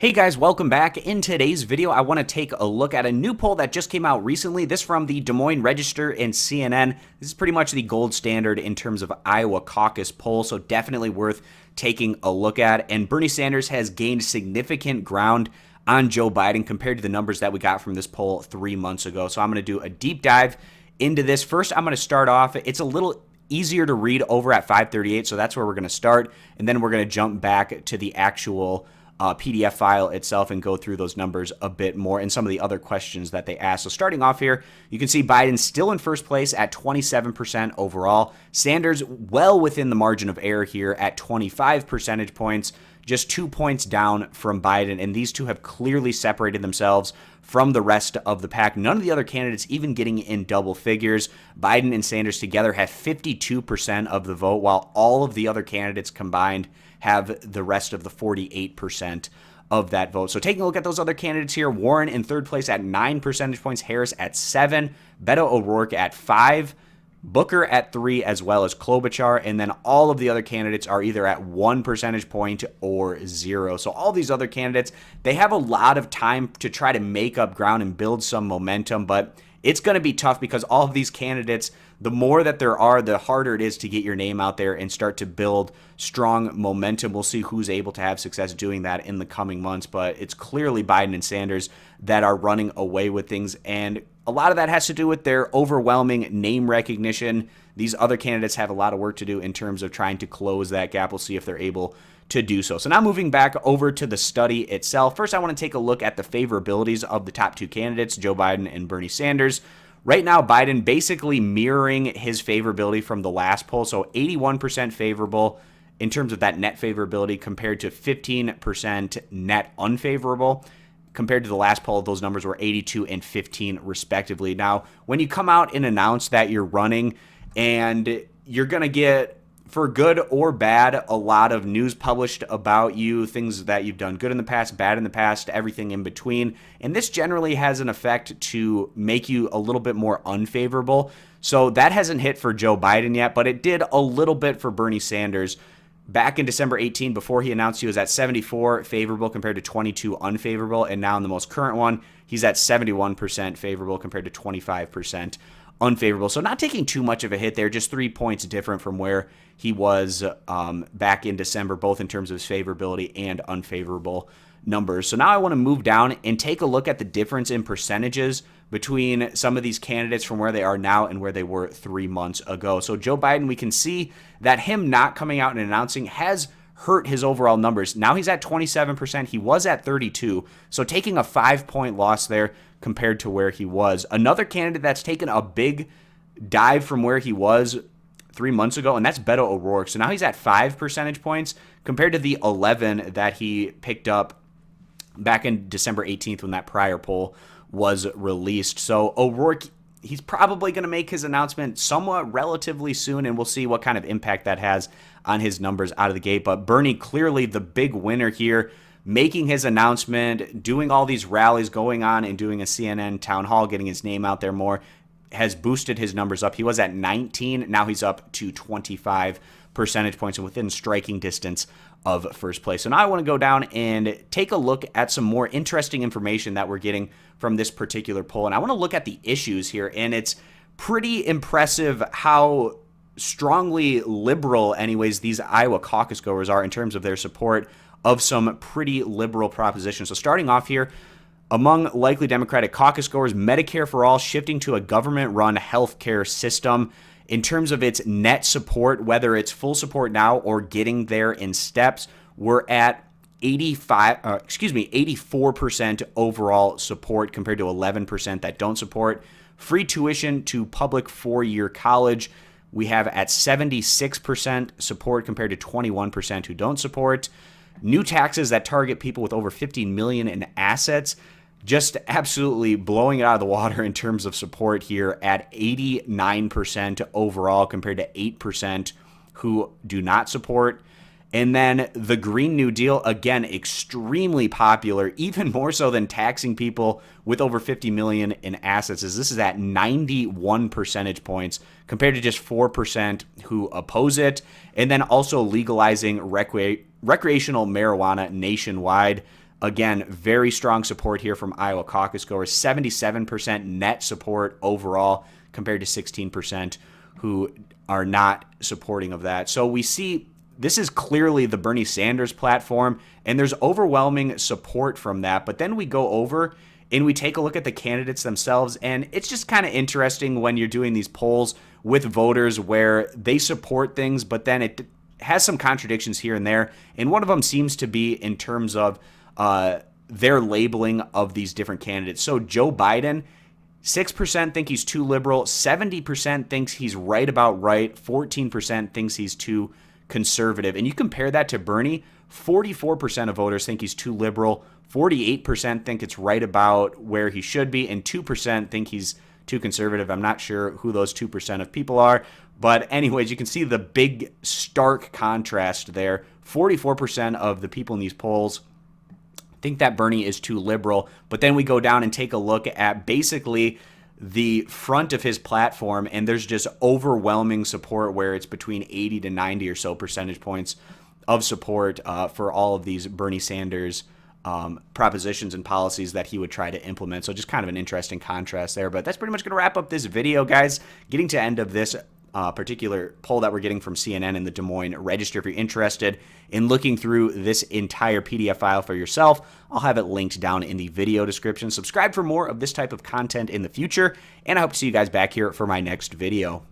Hey guys, welcome back. In today's video, I want to take a look at a new poll that just came out recently. This from the Des Moines Register and CNN. This is pretty much the gold standard in terms of Iowa caucus poll, so definitely worth taking a look at. And Bernie Sanders has gained significant ground on Joe Biden compared to the numbers that we got from this poll 3 months ago. So I'm going to do a deep dive into this. First, I'm going to start off. It's a little easier to read over at 538, so that's where we're going to start. And then we're going to jump back to the actual PDF file itself and go through those numbers a bit more and some of the other questions that they asked. So starting off here, you can see Biden still in first place at 27% overall. Sanders well within the margin of error here at 25 percentage points, just 2 points down from Biden. And these two have clearly separated themselves from the rest of the pack. None of the other candidates even getting in double figures. Biden and Sanders together have 52% of the vote, while all of the other candidates combined have the rest of the 48% of that vote. So taking a look at those other candidates here, Warren in third place at 9 percentage points, Harris at 7, Beto O'Rourke at 5, Booker at 3, as well as Klobuchar, and then all of the other candidates are either at 1 percentage point or 0. So all these other candidates, they have a lot of time to try to make up ground and build some momentum, but it's going to be tough because all of these candidates, the more that there are, the harder it is to get your name out there and start to build strong momentum. We'll see who's able to have success doing that in the coming months, but it's clearly Biden and Sanders that are running away with things, and a lot of that has to do with their overwhelming name recognition. These other candidates have a lot of work to do in terms of trying to close that gap. We'll see if they're able to do so. So now moving back over to the study itself. First, I want to take a look at the favorabilities of the top two candidates, Joe Biden and Bernie Sanders. Right now, Biden basically mirroring his favorability from the last poll. So 81% favorable in terms of that net favorability compared to 15% net unfavorable. Compared to the last poll, those numbers were 82 and 15 respectively. Now, when you come out and announce that you're running and you're going to get, for good or bad, a lot of news published about you, things that you've done good in the past, bad in the past, everything in between. And this generally has an effect to make you a little bit more unfavorable. So that hasn't hit for Joe Biden yet, but it did a little bit for Bernie Sanders. Back in December 18, before he announced he was at 74 favorable compared to 22 unfavorable. And now in the most current one, he's at 71% favorable compared to 25% unfavorable. So not taking too much of a hit there, just 3 points different from where he was back in December, both in terms of his favorability and unfavorable numbers. So now I want to move down and take a look at the difference in percentages between some of these candidates from where they are now and where they were 3 months ago. So Joe Biden, we can see that him not coming out and announcing has hurt his overall numbers. Now he's at 27%. He was at 32. So taking a 5-point loss there compared to where he was. Another candidate that's taken a big dive from where he was 3 months ago, and that's Beto O'Rourke. So now he's at 5 percentage points compared to the 11 that he picked up back in December 18th when that prior poll was released. So O'Rourke, he's probably going to make his announcement somewhat relatively soon, and we'll see what kind of impact that has on his numbers out of the gate. But Bernie, clearly the big winner here, making his announcement, doing all these rallies, going on and doing a CNN town hall, getting his name out there more, has boosted his numbers up. He was at 19. Now he's up to 25 percentage points and within striking distance of first place. So now I want to go down and take a look at some more interesting information that we're getting from this particular poll. And I want to look at the issues here. And it's pretty impressive how strongly liberal, anyways, these Iowa caucus goers are in terms of their support of some pretty liberal propositions. So starting off here, among likely Democratic caucus goers, Medicare for All shifting to a government-run healthcare system. In terms of its net support, whether it's full support now or getting there in steps, we're at 84% overall support compared to 11% that don't support. Free tuition to public 4-year college, we have at 76% support compared to 21% who don't support. New taxes that target people with over $50 million in assets, just absolutely blowing it out of the water in terms of support here at 89% overall compared to 8% who do not support. And then the Green New Deal, again, extremely popular, even more so than taxing people with over $50 million in assets, as this is at 91 percentage points compared to just 4% who oppose it. And then also legalizing recreational marijuana nationwide. Again, very strong support here from Iowa caucus goers, 77% net support overall compared to 16% who are not supporting of that. So we see this is clearly the Bernie Sanders platform, and there's overwhelming support from that. But then we go over and we take a look at the candidates themselves, and it's just kind of interesting when you're doing these polls with voters where they support things, but then it has some contradictions here and there. And one of them seems to be in terms of their labeling of these different candidates. So Joe Biden, 6% think he's too liberal, 70% thinks he's right about right, 14% thinks he's too conservative. And you compare that to Bernie, 44% of voters think he's too liberal, 48% think it's right about where he should be, and 2% think he's too conservative. I'm not sure who those 2% of people are, but anyways, you can see the big stark contrast there. 44% of the people in these polls think that Bernie is too liberal, but then we go down and take a look at basically the front of his platform, and there's just overwhelming support where it's between 80 to 90 or so percentage points of support for all of these Bernie Sanders propositions and policies that he would try to implement. So just kind of an interesting contrast there. But that's pretty much going to wrap up this video, guys. Getting to the end of this particular poll that we're getting from CNN and the Des Moines Register. If you're interested in looking through this entire PDF file for yourself, I'll have it linked down in the video description. Subscribe for more of this type of content in the future, and I hope to see you guys back here for my next video.